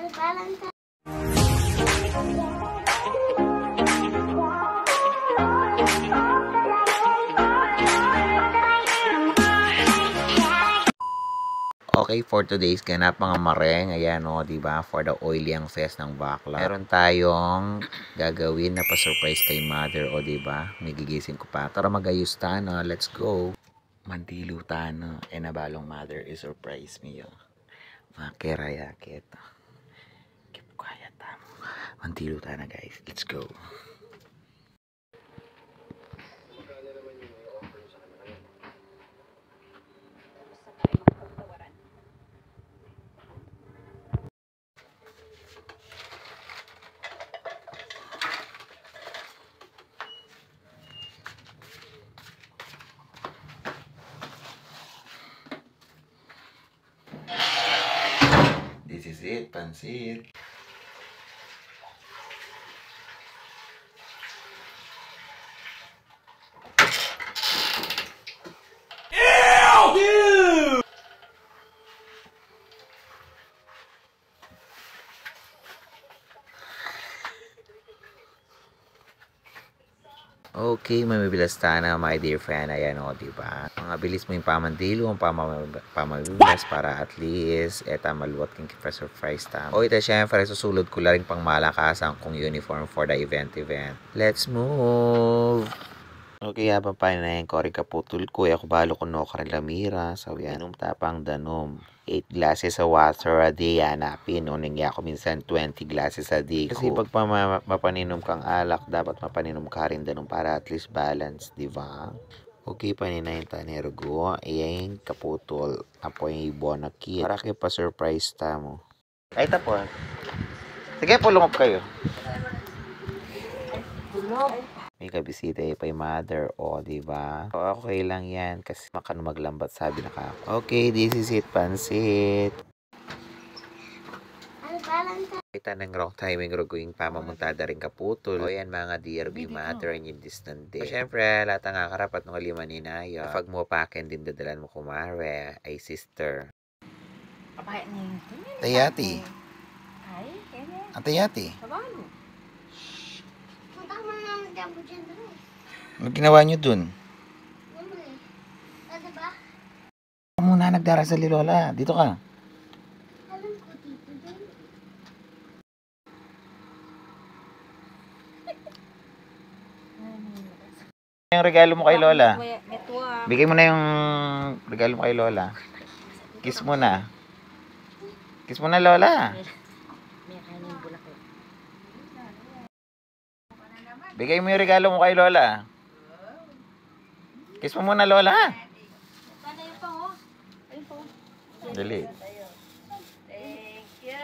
Okay, for today's ganap mga mareng, ayan o, diba, for the oily ang fest ng bakla. Meron tayong gagawin na pa-surprise kay mother o, diba, may gigising ko pa. Tara magayos tayo, let's go. Mandilo tayo, nabalong mother is-surprise me yun. Makiraya kita. Keep quiet tamo. Mandilo tayo na guys, let's go. This is it, pansit. Okay, mamibilas na my dear friend. Ayan o, diba? Mga bilis mo yung pamandilo, ang pamabibilas para at least maluwat kang surprise tam. O ito syempre, susulod ko lang pang malakasan kong uniform for the event. Let's move! Okay, habang panayin ko rin kaputol ko, ako balo ko no karalamira, sabihan tapang danom. 8 glasses of water a day, hanapin. Uning ako minsan 20 glasses a day. Kasi pag mapaninom kang alak, dapat mapaninom ka rin danom para at least balance, di ba? Okay, paninayin tanero go. Ayan, kaputol. Apo yung ibon na kit. Para kayo pa-surprise tamo. Ay, tapos. Sige, pulong up kayo. May kabisita pa yung mother, o, diba? Okay lang yan, kasi makano maglambat, sabi na ka. Okay, this is it, pansit. Kita ng wrong timing, ruguing pamamuntada rin kaputol. O yan, mga DRB mother, and yung distant day. Siyempre, lahat ang kakarapat ng lima ni Nayo. Pag mo pakin din, dadalan mo kumare, ay sister. Tayati. Tayati. Ano ginawa nyo dun? Muna nagdarasal ni Lola. Dito ka. Yung regalo mo kay Lola. Bigay mo na yung regalo mo kay Lola. Kiss mo na. Kiss mo na, Lola. Bigay mo yung regalo mo kay Lola. Kiss mo muna, Lola. Dali. Thank you.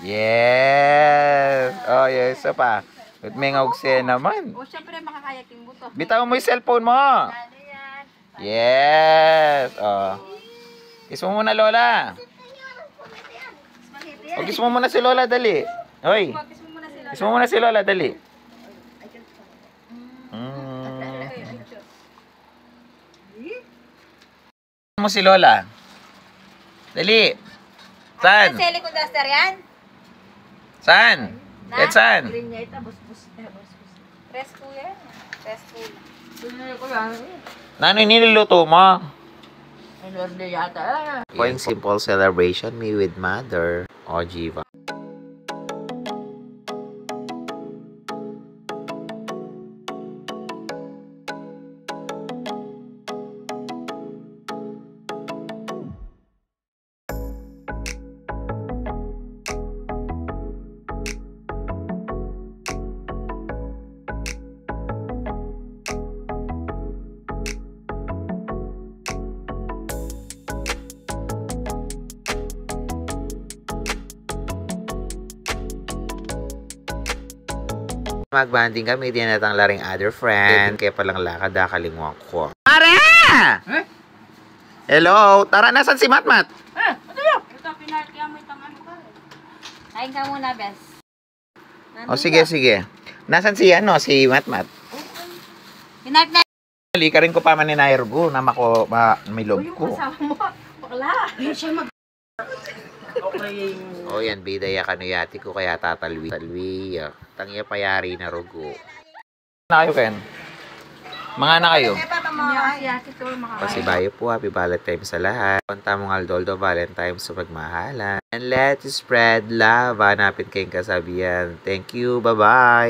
Yes. Oh, yes. Isa pa. At may ngawagse naman. O, syempre makakayaking buto. Bitaw mo yung cellphone mo. Yes. Oh. Kiss mo muna, Lola. O, kiss mo muna si Lola, dali. Hoy. Kiss mo muna si Lola, dali. Mo si Lola. Dali. Saan? Sili ko duster yan? Saan? Kahit saan? Presko yan. Presko. Nano yung niluluto mo? Yata. Point simple celebration me with mother. O, Jiva. Magbanding kami, di natang laring other friend. Kaya palang lakad, kalimuan ko. Mare! Eh? Hello? Tara, nasan si Matmat? Ito yun. Ito, pinarkya mo itong ano ka. Kain ka muna, bes. O, sige. Nasan si Matmat? Pinarkya Halika rin ko pa maninayargo na may loob ko. mo, bakla. Hindi siya mag... O yan, bidaya kanuyati ko kaya tatalwi. Talwi, tangya payari na rugo. Na kayo, Ken? Mga na kayo? Pasibayo po, happy Valentine sa lahat. Punta mong Aldoldo Valentine sa pagmahalan. And let's spread love. Hanapin kayong kasabihan. Thank you, bye-bye.